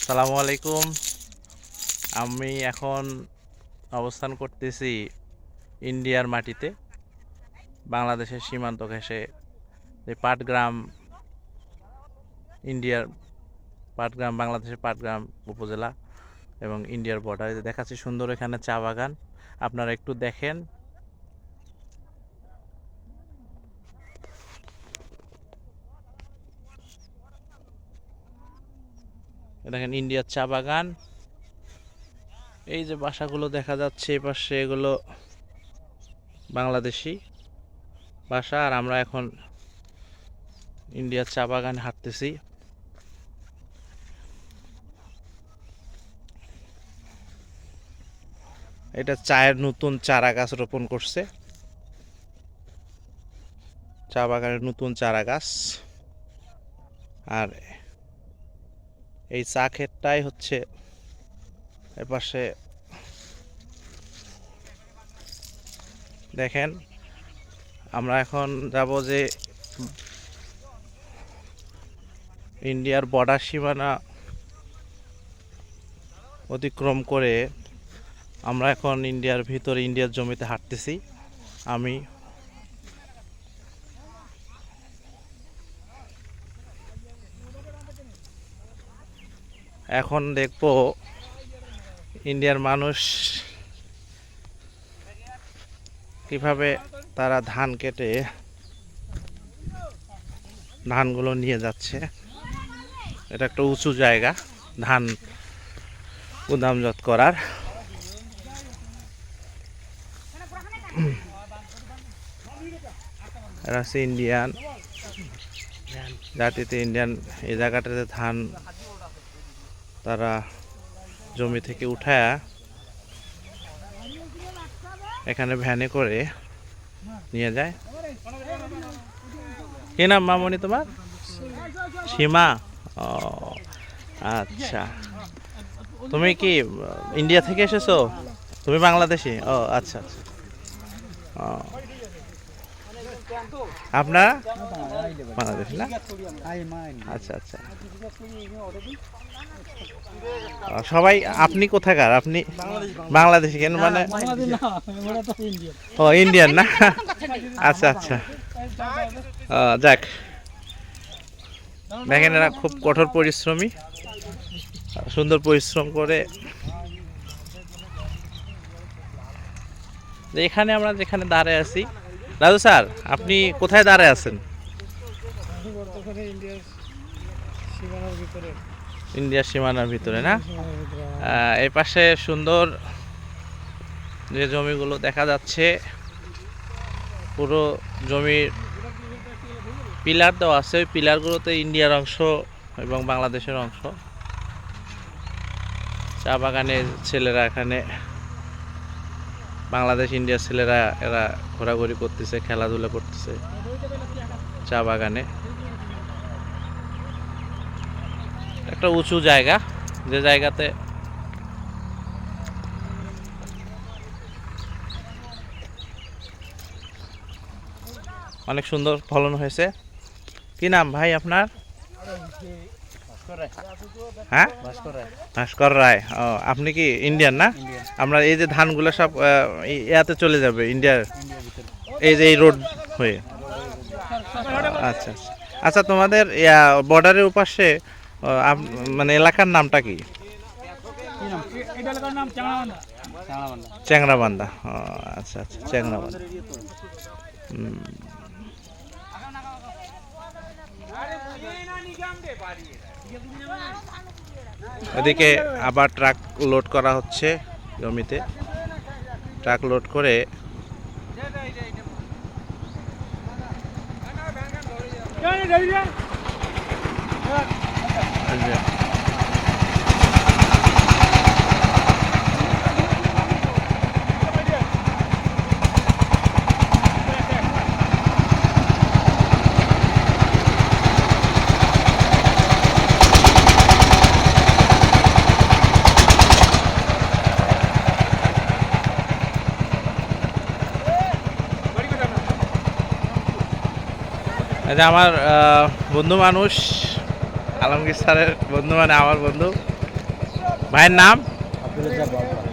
আসসালামু আলাইকুম। আমি এখন অবস্থান করতেছি ইন্ডিয়ার মাটিতে, বাংলাদেশের সীমান্ত ঘেঁষে যে পাটগ্রাম, ইন্ডিয়ার পাটগ্রাম, বাংলাদেশের পাটগ্রাম উপজেলা এবং ইন্ডিয়ার বর্ডারে দেখাচ্ছি সুন্দর এখানে চা বাগান। আপনারা একটু দেখেন। দেখেন ইন্ডিয়ার চা বাগান। এই যে বাসাগুলো দেখা যাচ্ছে এপাশে, এগুলো বাংলাদেশি বাসা। আর আমরা এখন ইন্ডিয়ার চা বাগানে হাঁটতেছি। এটা চায়ের নতুন চারা গাছ রোপণ করছে, চা বাগানের নতুন চারা গাছ। আর এই চা ক্ষেতটাই হচ্ছে এপাশে দেখেন। আমরা এখন যাব যে ইন্ডিয়ার বর্ডার সীমানা অতিক্রম করে আমরা এখন ইন্ডিয়ার ভিতরে, ইন্ডিয়ার জমিতে হাঁটতেছি। আমি এখন দেখব ইন্ডিয়ার মানুষ কিভাবে তারা ধান কেটে ধানগুলো নিয়ে যাচ্ছে। এটা একটা উঁচু জায়গা ধান গুদামজাত করার। এরা হচ্ছে ইন্ডিয়ান জাতিতে, ইন্ডিয়ান এই জায়গাটাতে ধান তারা জমি থেকে উঠায় এখানে ভ্যানে করে নিয়ে যায়। কি নাম মামনি তোমার? সীমা। ও আচ্ছা, তুমি কি ইন্ডিয়া থেকে এসেছো? তুমি বাংলাদেশি? ও আচ্ছা আচ্ছা। ও আপনারা বাংলাদেশি না? আচ্ছা আচ্ছা। সবাই আপনি কোথাকার? আপনি বাংলাদেশি কেন? মানে ও ইন্ডিয়ান না? আচ্ছা আচ্ছা। যাক, দেখেন এরা খুব কঠোর পরিশ্রমী, সুন্দর পরিশ্রম করে। এখানে আমরা যেখানে দাঁড়ায় আছি, রাজু স্যার আপনি কোথায় দাঁড়ায় আছেন? ইন্ডিয়ার সীমানার ভিতরে না? এই পাশে সুন্দর যে জমিগুলো দেখা যাচ্ছে, পুরো জমির পিলার দেওয়া আছে। ওই পিলারগুলোতে ইন্ডিয়ার অংশ এবং বাংলাদেশের অংশ। চা বাগানের ছেলেরা এখানে, বাংলাদেশ ইন্ডিয়ার ছেলেরা এরা ঘোরাঘুরি করতেছে, খেলাধুলা করতেছে চা বাগানে। একটা উঁচু জায়গা, যে জায়গাতে অনেক সুন্দর ফলন হয়েছে। কি নাম ভাই আপনার? হ্যাঁ, ভাস্কর রায়। ও, আপনি কি ইন্ডিয়ান না? আমরা এই যে ধানগুলো সব ইয়াতে চলে যাবে ইন্ডিয়ার, এই যে এই রোড হয়ে। আচ্ছা আচ্ছা আচ্ছা। তোমাদের বর্ডারের উপাশে মানে এলাকার নামটা কি? চ্যাংরাবান্ধা। ও আচ্ছা আচ্ছা, চ্যাংরাবান্ধা। ওদিকে আবার ট্রাক লোড করা হচ্ছে জমিতে। ট্রাক লোড করে আমার বন্ধু মানুষ, আলমগীর স্যারের বন্ধু, মানে আমার বন্ধু। ভাইয়ের নাম?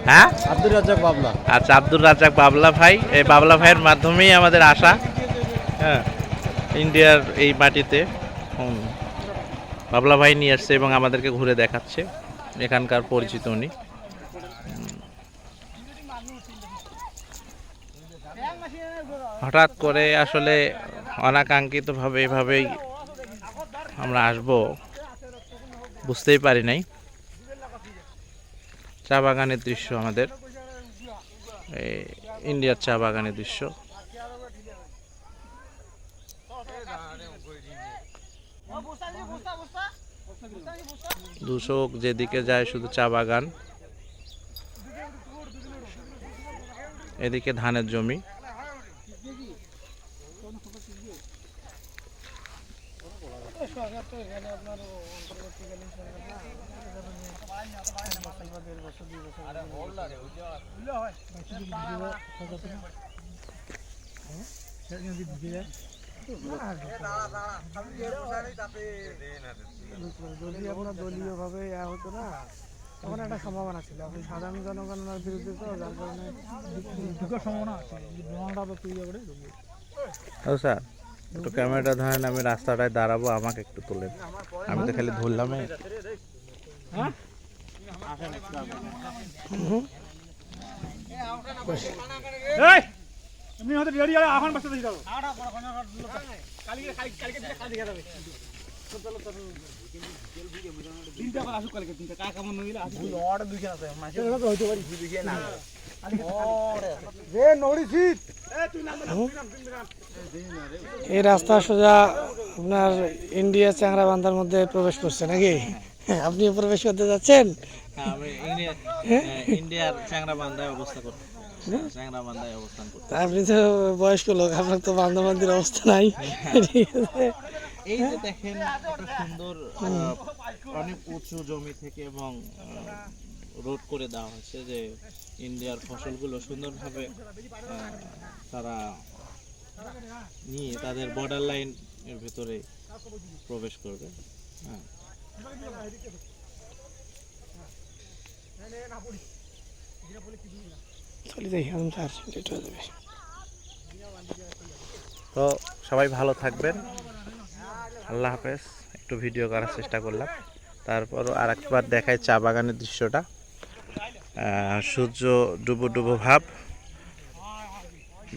হ্যাঁ, আব্দুর রাজ্জাক বাবলা। আচ্ছা, আব্দুর রাজ্জাক বাবলা ভাই। এই বাবলা ভাইয়ের মাধ্যমেই আমাদের আসা, হ্যাঁ, ইন্ডিয়ার এই মাটিতে। বাবলা ভাই নিয়ে আসছে এবং আমাদেরকে ঘুরে দেখাচ্ছে, এখানকার পরিচিত উনি। হঠাৎ করে আসলে অনাকাঙ্ক্ষিতভাবে এভাবেই আমরা আসব বুঝতেই পারি নাই। চা বাগানের দৃশ্য, আমাদের ইন্ডিয়ার চা বাগানের দৃশ্য। দু চোখ যেদিকে যায় শুধু চা বাগান, এদিকে ধানের জমি। যদি আপনার দলীয় ভাবে হতো না, তখন একটা সম্ভাবনা ছিল। আপনি সাধারণ জনগণের বিরুদ্ধে, তো যার কারণে ঢুকার সম্ভাবনা আছে। স্যার, একটু ক্যামেরাটা ধরেন, আমি রাস্তাটায় দাঁড়াবো, আমাকে একটু তোলেন। আমি তো খালি ধরলাম। এই রাস্তা সোজা আপনার ইন্ডিয়া চ্যাংরাবান্ধার মধ্যে প্রবেশ করছে নাকি? আপনিও প্রবেশ করতে যাচ্ছেন? ইন্ডিয়ার চ্যাংরাবান্ধায় অবস্থান করতে। আপনি তো বয়স্ক লোক, আপনার তো বান্ধবান্ধীর অবস্থা নাই। এই যে দেখেন, একটা সুন্দর অনেক উঁচু জমি থেকে এবং রোড করে দেওয়া হচ্ছে, যে ইন্ডিয়ার ফসলগুলো সুন্দরভাবে তারা নিয়ে তাদের বর্ডার লাইন এর ভিতরে প্রবেশ করবে। হ্যাঁ, তো সবাই ভালো থাকবেন, আল্লাহ হাফেজ। একটু ভিডিও করার চেষ্টা করলাম, তারপরও আর একবার দেখায় চা বাগানের দৃশ্যটা। সূর্য ডুবো ডুবো ভাব,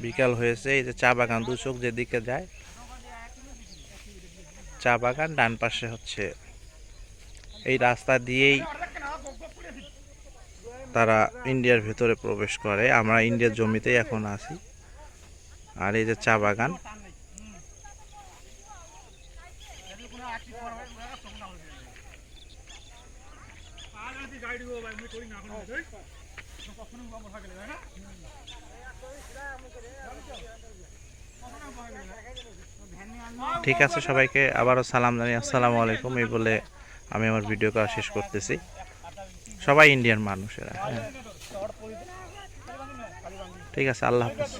বিকাল হয়েছে। এই যে চা বাগান, দু চোখ যেদিকে যায় চা বাগান, ডান পাশে হচ্ছে এই রাস্তা দিয়েই তারা ইন্ডিয়ার ভেতরে প্রবেশ করে। আমরা ইন্ডিয়ার জমিতেই এখন আছি, আর এই যে চা বাগান। ঠিক আছে, সবাইকে আবারও সালাম জানাই, আসসালামু আলাইকুম। এই বলে আমি আমার ভিডিও করা শেষ করতেছি। সবাই ইন্ডিয়ান মানুষেরা, হ্যাঁ, ঠিক আছে, আল্লাহ হাফেজ।